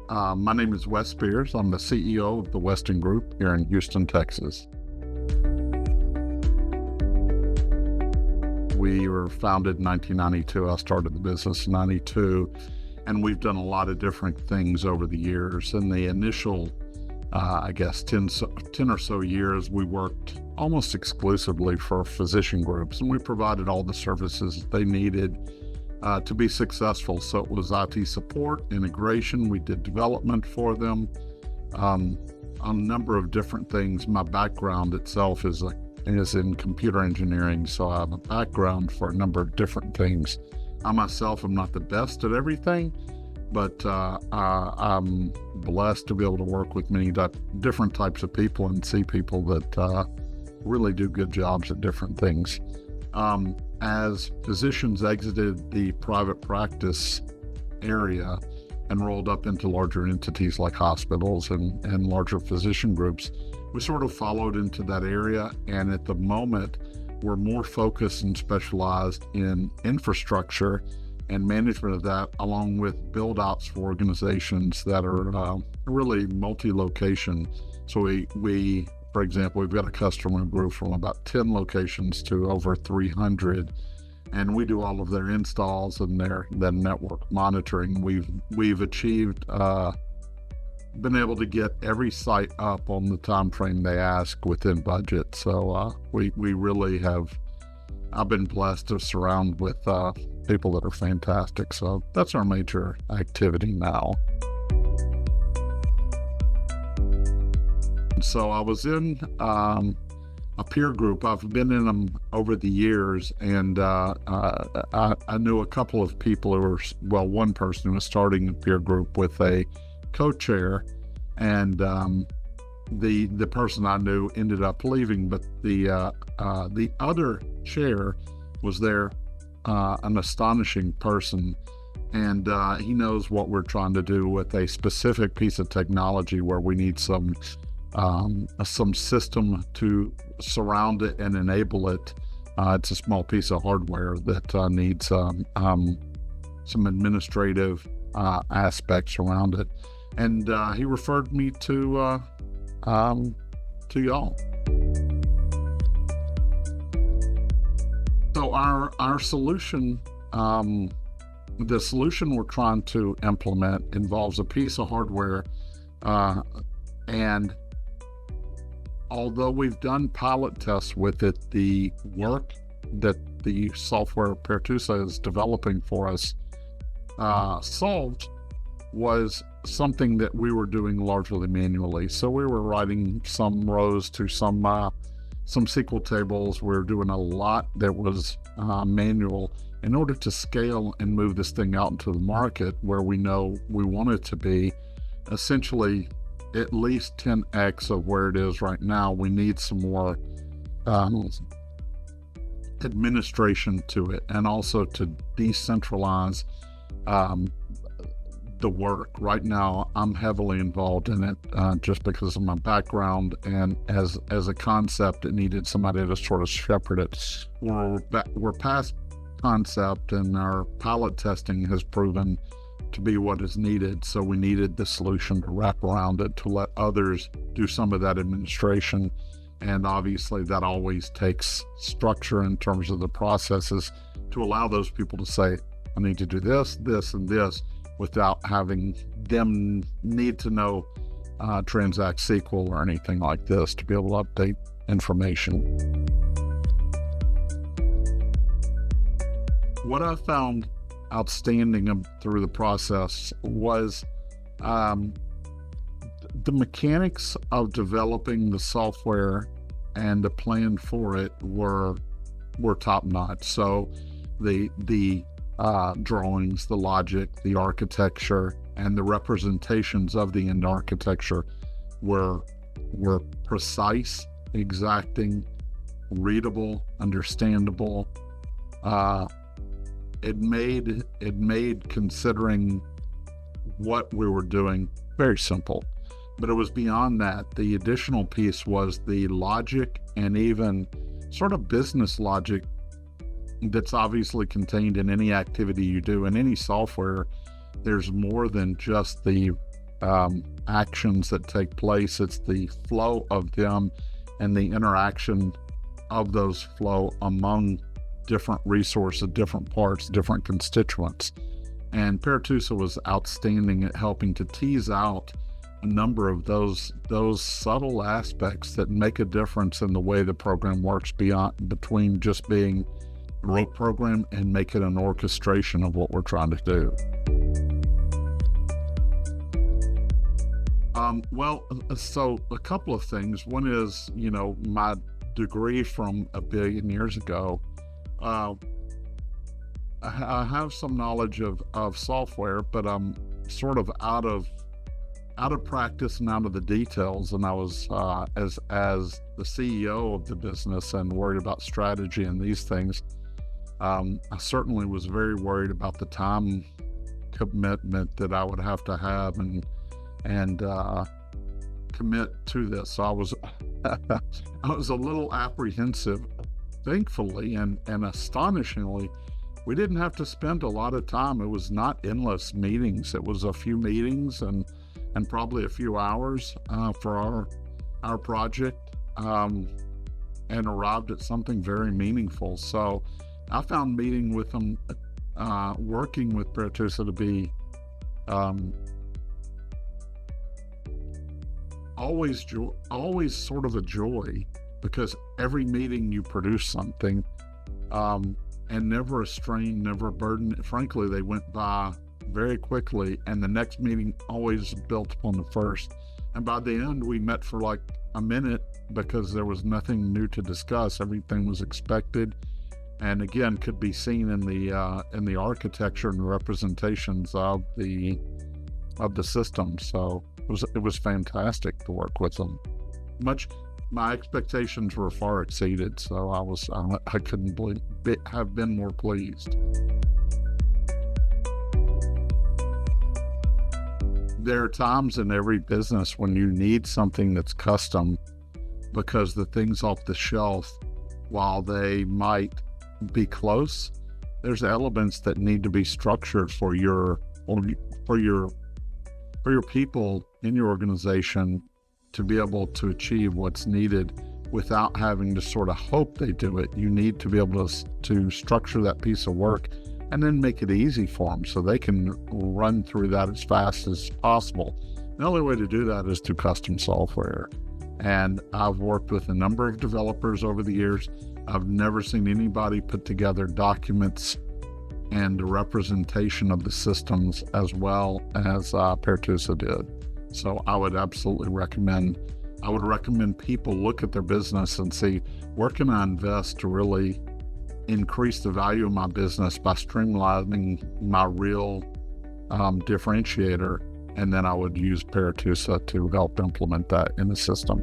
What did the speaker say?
My name is Wes Spears. I'm the CEO of the Weston Group here in Houston, Texas. We were founded in 1992. I started the business in 92, and we've done a lot of different things over the years. In the initial, 10 or so years, we worked almost exclusively for physician groups, and we provided all the services they needed to be successful. So it was IT support, integration, we did development for them, on a number of different things. My background itself is in computer engineering, so I have a background for a number of different things. I myself am not the best at everything, but I'm blessed to be able to work with many different types of people and see people that really do good jobs at different things. As physicians exited the private practice area and rolled up into larger entities like hospitals and larger physician groups, we sort of followed into that area. And at the moment, we're more focused and specialized in infrastructure and management of that, along with build outs for organizations that are really multi-location. So we, for example, we've got a customer group from about 10 locations to over 300, and we do all of their installs and their network monitoring. We've achieved, been able to get every site up on the time frame they ask within budget. So we really have. I've been blessed to surround with people that are fantastic. So that's our major activity now. So I was in a peer group. I've been in them over the years, and I knew a couple of people who were, one person who was starting a peer group with a co-chair, and the person I knew ended up leaving, but the other chair was there, an astonishing person, and he knows what we're trying to do with a specific piece of technology where we need some system to surround it and enable it. It's a small piece of hardware that needs some administrative aspects around it, and he referred me to y'all. So our solution, the solution we're trying to implement involves a piece of hardware, and although we've done pilot tests with it, the work that the software Perituza is developing for us solved was something that we were doing largely manually. So we were writing some rows to some SQL tables. We were doing a lot that was manual in order to scale and move this thing out into the market where we know we want it to be. Essentially, at least 10x of where it is right now. We need some more administration to it, and also to decentralize the work. Right now, I'm heavily involved in it just because of my background, and as a concept, it needed somebody to sort of shepherd it. We're past concept, and our pilot testing has proven to be what is needed. So we needed the solution to wrap around it to let others do some of that administration. And obviously that always takes structure in terms of the processes to allow those people to say, I need to do this, this, and this, without having them need to know Transact SQL or anything like this to be able to update information. What I found outstanding through the process was the mechanics of developing the software and the plan for it were top notch. So the drawings, the logic, the architecture, and the representations of the end architecture were precise, exacting, readable, understandable. It made considering what we were doing very simple, but it was beyond that. The additional piece was the logic and even sort of business logic that's obviously contained in any activity you do in any software. There's more than just the actions that take place. It's the flow of them and the interaction of those flow among different resources, different parts, different constituents. And Perituza was outstanding at helping to tease out a number of those subtle aspects that make a difference in the way the program works between just being a rote program and make it an orchestration of what we're trying to do. So a couple of things. One is, my degree from a billion years ago. I have some knowledge of software, but I'm sort of out of practice and out of the details. And I was as the CEO of the business and worried about strategy and these things. I certainly was very worried about the time commitment that I would have to have and commit to this. So I was I was a little apprehensive. Thankfully and astonishingly, we didn't have to spend a lot of time. It was not endless meetings. It was a few meetings and probably a few hours for our project, and arrived at something very meaningful. So I found meeting with them, working with Perituza to be always sort of a joy, because every meeting you produce something, and never a strain, never a burden. Frankly, they went by very quickly, and the next meeting always built upon the first. And by the end, we met for like a minute because there was nothing new to discuss. Everything was expected, and again, could be seen in the architecture and representations of the system. So it was fantastic to work with them. My expectations were far exceeded, so I couldn't have been more pleased. There are times in every business when you need something that's custom, because the things off the shelf, while they might be close, there's elements that need to be structured for your people in your organization to be able to achieve what's needed without having to sort of hope they do it. You need to be able to structure that piece of work and then make it easy for them so they can run through that as fast as possible. The only way to do that is through custom software. And I've worked with a number of developers over the years. I've never seen anybody put together documents and the representation of the systems as well as Perituza did. So I would absolutely recommend people look at their business and see, where can I invest to really increase the value of my business by streamlining my real differentiator, and then I would use Perituza to help implement that in the system.